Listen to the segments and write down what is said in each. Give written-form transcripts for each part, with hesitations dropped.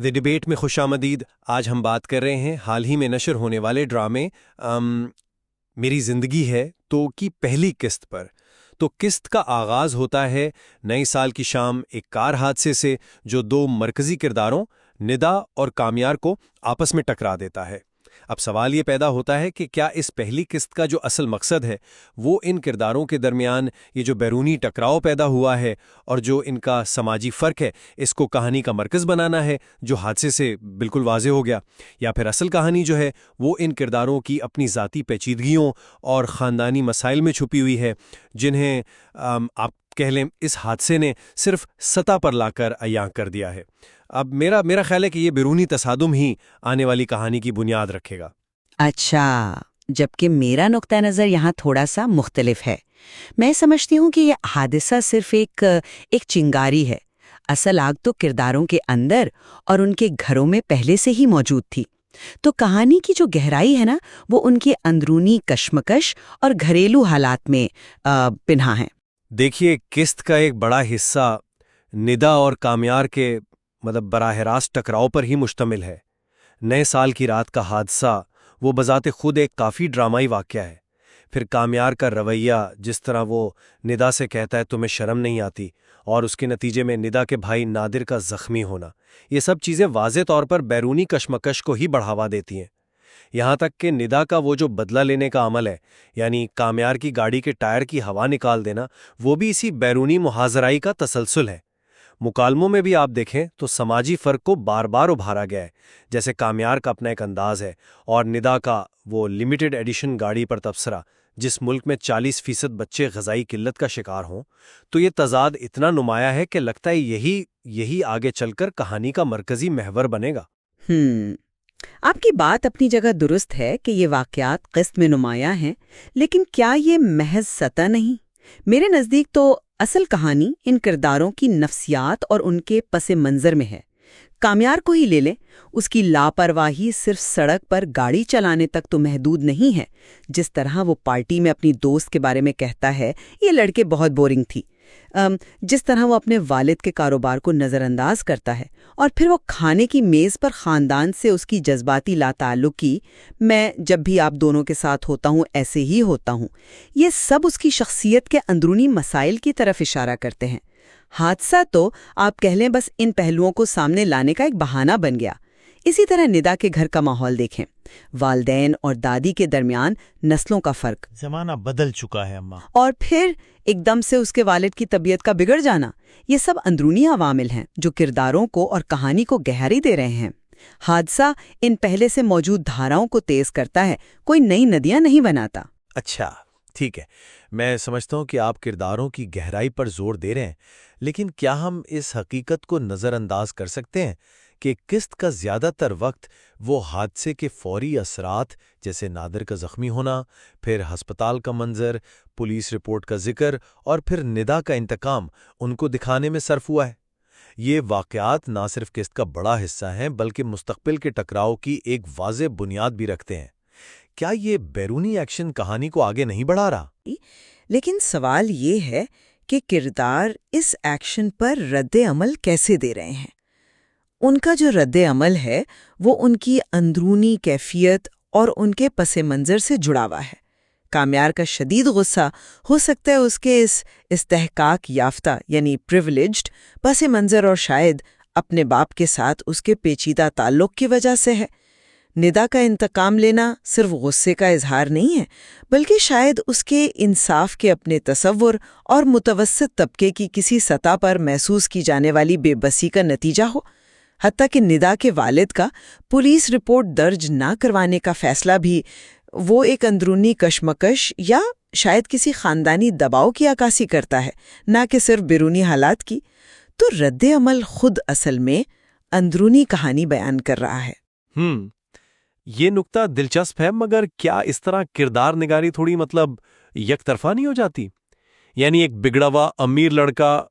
دی debate میں خوش آمدید۔ آج ہم بات کر رہے ہیں حال ہی میں نشر ہونے والے ڈرامے میری زندگی ہے تو کی پہلی قسط پر۔ تو قسط کا آغاز ہوتا ہے نئے سال کی شام ایک کار حادثے سے جو دو مرکزی کرداروں ندا اور کامیار کو آپس میں ٹکرا دیتا ہے۔ اب سوال یہ پیدا ہوتا ہے کہ کیا اس پہلی قسط کا جو اصل مقصد ہے وہ ان کرداروں کے درمیان یہ جو بیرونی ٹکراؤ پیدا ہوا ہے اور جو ان کا سماجی فرق ہے اس کو کہانی کا مرکز بنانا ہے جو حادثے سے بالکل واضح ہو گیا، یا پھر اصل کہانی جو ہے وہ ان کرداروں کی اپنی ذاتی پیچیدگیوں اور خاندانی مسائل میں چھپی ہوئی ہے جنہیں آپ کہہ لیں اس حادثے نے صرف سطح پر لا کر عیاں کر دیا ہے۔ اب میرا خیال ہے کہ یہ بیرونی تصادم ہی آنے والی کہانی کی بنیاد رکھے گا۔ اچھا، جبکہ میرا نقطہ نظر یہاں تھوڑا سا مختلف ہے۔ میں سمجھتی ہوں کہ یہ حادثہ صرف ایک چنگاری ہے۔ اصل آگ تو کرداروں کے اندر اور ان کے گھروں میں پہلے سے ہی موجود تھی۔ تو کہانی کی جو گہرائی ہے نا وہ ان کے اندرونی کشمکش اور گھریلو حالات میں پنہاں ہے۔ دیکھیے، قسط کا ایک بڑا حصہ ندا اور کامیار کے براہ راست ٹکراؤ پر ہی مشتمل ہے۔ نئے سال کی رات کا حادثہ وہ بذات خود ایک کافی ڈرامائی واقعہ ہے۔ پھر کامیار کا رویہ، جس طرح وہ ندا سے کہتا ہے تمہیں شرم نہیں آتی، اور اس کے نتیجے میں ندا کے بھائی نادر کا زخمی ہونا، یہ سب چیزیں واضح طور پر بیرونی کشمکش کو ہی بڑھاوا دیتی ہیں۔ یہاں تک کہ ندا کا وہ جو بدلہ لینے کا عمل ہے، یعنی کامیار کی گاڑی کے ٹائر کی ہوا نکال دینا، وہ بھی اسی بیرونی محاذرائی کا تسلسل ہے۔ مکالموں میں بھی آپ دیکھیں تو سماجی فرق کو بار بار ابھارا گیا ہے، جیسے کامیار کا اپنا ایک انداز ہے اور ندا کا وہ لمیٹڈ ایڈیشن گاڑی پر تبصرہ جس ملک میں 40% بچے غذائی قلت کا شکار ہوں۔ تو یہ تضاد اتنا نمایاں ہے کہ لگتا ہے یہی آگے چل کر کہانی کا مرکزی محور بنے گا۔ آپ کی بات اپنی جگہ درست ہے کہ یہ واقعات قسط میں نمایاں ہیں، لیکن کیا یہ محض سطح نہیں؟ میرے نزدیک تو اصل کہانی ان کرداروں کی نفسیات اور ان کے پس منظر میں ہے۔ کامیار کو ہی لے لیں، اس کی لاپرواہی صرف سڑک پر گاڑی چلانے تک تو محدود نہیں ہے۔ جس طرح وہ پارٹی میں اپنی دوست کے بارے میں کہتا ہے یہ لڑکے بہت بورنگ تھی، جس طرح وہ اپنے والد کے کاروبار کو نظر انداز کرتا ہے، اور پھر وہ کھانے کی میز پر خاندان سے اس کی جذباتی لاتعلقی، میں جب بھی آپ دونوں کے ساتھ ہوتا ہوں ایسے ہی ہوتا ہوں، یہ سب اس کی شخصیت کے اندرونی مسائل کی طرف اشارہ کرتے ہیں۔ حادثہ تو آپ کہہ لیں بس ان پہلوؤں کو سامنے لانے کا ایک بہانہ بن گیا۔ اسی طرح ندا کے گھر کا ماحول دیکھیں، والدین اور دادی کے درمیان نسلوں کا فرق، زمانہ بدل چکا ہے اماں، اور پھر ایک دم سے اس کے والد کی طبیعت کا بگڑ جانا، یہ سب اندرونی عوامل ہیں جو کرداروں کو اور کہانی کو گہرائی دے رہے ہیں۔ حادثہ ان پہلے سے موجود دھاراؤں کو تیز کرتا ہے، کوئی نئی ندیاں نہیں بناتا۔ اچھا، ٹھیک ہے، میں سمجھتا ہوں کہ آپ کرداروں کی گہرائی پر زور دے رہے ہیں، لیکن کیا ہم اس حقیقت کو نظر انداز کر سکتے ہیں کہ قسط کا زیادہ تر وقت وہ حادثے کے فوری اثرات جیسے نادر کا زخمی ہونا، پھر ہسپتال کا منظر، پولیس رپورٹ کا ذکر اور پھر ندا کا انتقام ان کو دکھانے میں صرف ہوا ہے؟ یہ واقعات نہ صرف قسط کا بڑا حصہ ہیں بلکہ مستقبل کے ٹکراؤ کی ایک واضح بنیاد بھی رکھتے ہیں۔ کیا یہ بیرونی ایکشن کہانی کو آگے نہیں بڑھا رہا؟ لیکن سوال یہ ہے کہ کردار اس ایکشن پر رد عمل کیسے دے رہے ہیں؟ ان کا جو رد عمل ہے وہ ان کی اندرونی کیفیت اور ان کے پس منظر سے جڑا ہوا ہے۔ کامیار کا شدید غصہ ہو سکتا ہے اس کے اس استحقاق یافتہ یعنی پریویلیجڈ پس منظر اور شاید اپنے باپ کے ساتھ اس کے پیچیدہ تعلق کی وجہ سے ہے۔ ندا کا انتقام لینا صرف غصے کا اظہار نہیں ہے، بلکہ شاید اس کے انصاف کے اپنے تصور اور متوسط طبقے کی کسی سطح پر محسوس کی جانے والی بے بسی کا نتیجہ ہو۔ حتیٰ کہ ندا کے والد کا پولیس رپورٹ درج نہ کروانے کا فیصلہ بھی وہ ایک اندرونی کشمکش یا شاید کسی خاندانی دباؤ کی عکاسی کرتا ہے، نہ کہ صرف بیرونی حالات کی۔ تو رد عمل خود اصل میں اندرونی کہانی بیان کر رہا ہے۔ یہ نکتہ دلچسپ ہے، مگر کیا اس طرح کردار نگاری تھوڑی یک طرفہ نہیں ہو جاتی؟ یعنی ایک بگڑا ہوا امیر لڑکا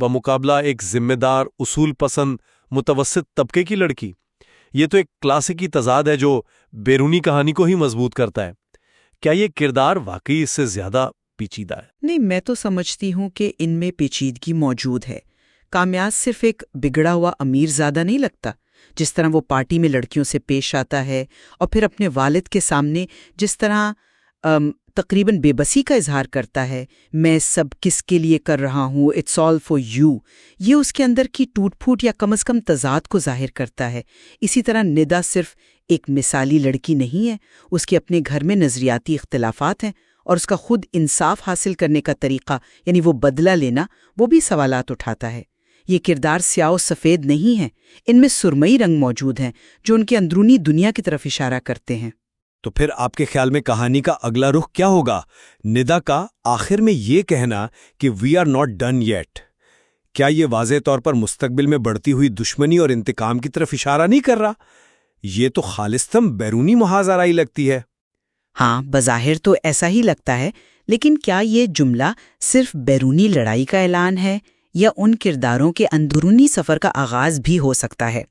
بمقابلہ ایک ذمہ دار اصول پسند متوسط طبقے کی لڑکی، یہ تو ایک کلاسیکی تضاد ہے جو بیرونی کہانی کو ہی مضبوط کرتا ہے۔ کیا یہ کردار واقعی اس سے زیادہ پیچیدہ ہے؟ نہیں، میں تو سمجھتی ہوں کہ ان میں پیچیدگی موجود ہے۔ کامیاز صرف ایک بگڑا ہوا امیر زادہ نہیں لگتا، جس طرح وہ پارٹی میں لڑکیوں سے پیش آتا ہے اور پھر اپنے والد کے سامنے جس طرح تقریباً بے بسی کا اظہار کرتا ہے، میں سب کس کے لیے کر رہا ہوں، اٹس آل فار یو، یہ اس کے اندر کی ٹوٹ پھوٹ یا کم از کم تضاد کو ظاہر کرتا ہے۔ اسی طرح ندا صرف ایک مثالی لڑکی نہیں ہے، اس کے اپنے گھر میں نظریاتی اختلافات ہیں، اور اس کا خود انصاف حاصل کرنے کا طریقہ یعنی وہ بدلہ لینا، وہ بھی سوالات اٹھاتا ہے۔ یہ کردار سیاہ و سفید نہیں ہیں، ان میں سرمئی رنگ موجود ہیں جو ان کے اندرونی دنیا کی طرف اشارہ کرتے ہیں۔ تو پھر آپ کے خیال میں کہانی کا اگلا رخ کیا ہوگا؟ ندا کا آخر میں یہ کہنا کہ we are not done yet, کیا یہ واضح طور پر مستقبل میں بڑھتی ہوئی دشمنی اور انتقام کی طرف اشارہ نہیں کر رہا؟ یہ تو خالصتاً بیرونی محاذ آرائی لگتی ہے۔ ہاں، بظاہر تو ایسا ہی لگتا ہے، لیکن کیا یہ جملہ صرف بیرونی لڑائی کا اعلان ہے یا ان کرداروں کے اندرونی سفر کا آغاز بھی ہو سکتا ہے؟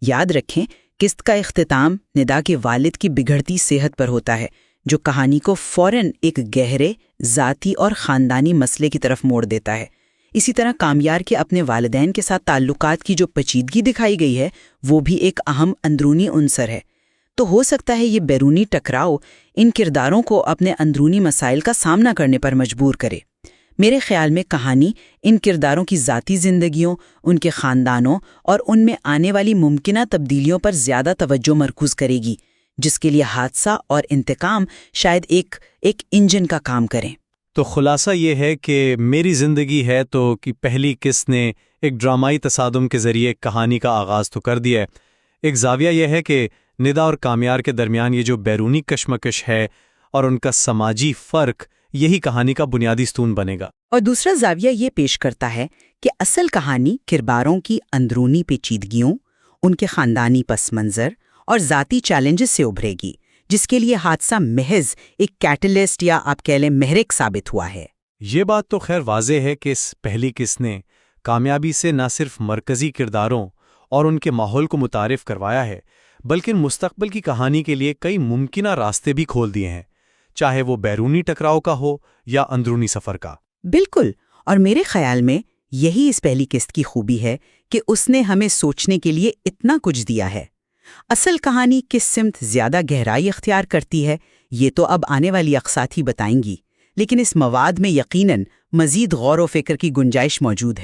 یاد رکھیں، قسط کا اختتام ندا کے والد کی بگڑتی صحت پر ہوتا ہے، جو کہانی کو فوراً ایک گہرے ذاتی اور خاندانی مسئلے کی طرف موڑ دیتا ہے۔ اسی طرح کامیار کے اپنے والدین کے ساتھ تعلقات کی جو پیچیدگی دکھائی گئی ہے، وہ بھی ایک اہم اندرونی عنصر ہے۔ تو ہو سکتا ہے یہ بیرونی ٹکراؤ ان کرداروں کو اپنے اندرونی مسائل کا سامنا کرنے پر مجبور کرے۔ میرے خیال میں کہانی ان کرداروں کی ذاتی زندگیوں، ان کے خاندانوں اور ان میں آنے والی ممکنہ تبدیلیوں پر زیادہ توجہ مرکوز کرے گی، جس کے لیے حادثہ اور انتقام شاید ایک انجن کا کام کریں۔ تو خلاصہ یہ ہے کہ میری زندگی ہے تو کہ پہلی قسط نے ایک ڈرامائی تصادم کے ذریعے کہانی کا آغاز تو کر دیا ہے۔ ایک زاویہ یہ ہے کہ ندا اور کامیار کے درمیان یہ جو بیرونی کشمکش ہے اور ان کا سماجی فرق، یہی کہانی کا بنیادی ستون بنے گا۔ اور دوسرا زاویہ یہ پیش کرتا ہے کہ اصل کہانی کرداروں کی اندرونی پیچیدگیوں، ان کے خاندانی پس منظر اور ذاتی چیلنجز سے ابھرے گی، جس کے لیے حادثہ محض ایک کیٹلسٹ یا آپ کہہ لیں محرک ثابت ہوا ہے۔ یہ بات تو خیر واضح ہے کہ اس پہلی قسط نے کامیابی سے نہ صرف مرکزی کرداروں اور ان کے ماحول کو متعارف کروایا ہے، بلکہ مستقبل کی کہانی کے لیے کئی ممکنہ راستے بھی کھول دیے ہیں، چاہے وہ بیرونی ٹکراؤ کا ہو یا اندرونی سفر کا۔ بالکل، اور میرے خیال میں یہی اس پہلی قسط کی خوبی ہے کہ اس نے ہمیں سوچنے کے لیے اتنا کچھ دیا ہے۔ اصل کہانی کس سمت زیادہ گہرائی اختیار کرتی ہے، یہ تو اب آنے والی اقساط ہی بتائیں گی، لیکن اس مواد میں یقیناً مزید غور و فکر کی گنجائش موجود ہے۔